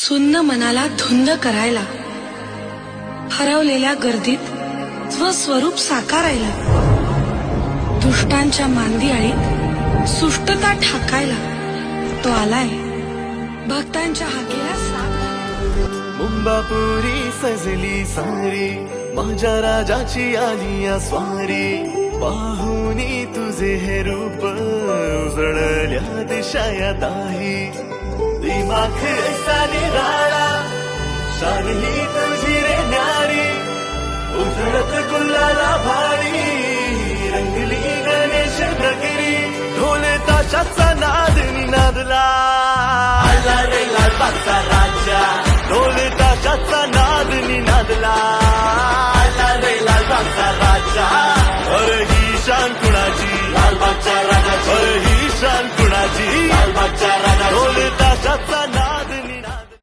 सुन्न मनाला धुंद करायला, हरवलेल्या गर्दीत स्वस्वरूप साकारायला, दुष्टांच्या मांदियाळीत सुष्टता ठाकायला तो आलाय भक्तांच्या हाकेला साथ. मुंबापुरी सजली सारी, माझ्या राजाची आली या स्वारी. पाहुनी तुझे हे रूप, उजळल्या दिशा या दाही. दिमाख ऐसा निराळा, शान ही तुझी रे न्यारी. उजळत गुलाला भाडी, रंगली गणेश नगरी. ढोल ताशाचा नाद निनादला, आला रे लालबागचा राजा. ढोल ताशाचा नाद निनादला, आला रे लालबागचा राजा. अरे ही शान कुणाची, लालबागच्या राजाची. अरे ही शान कुणाची, लालबागच्या राजाची. ढोल ताशाचा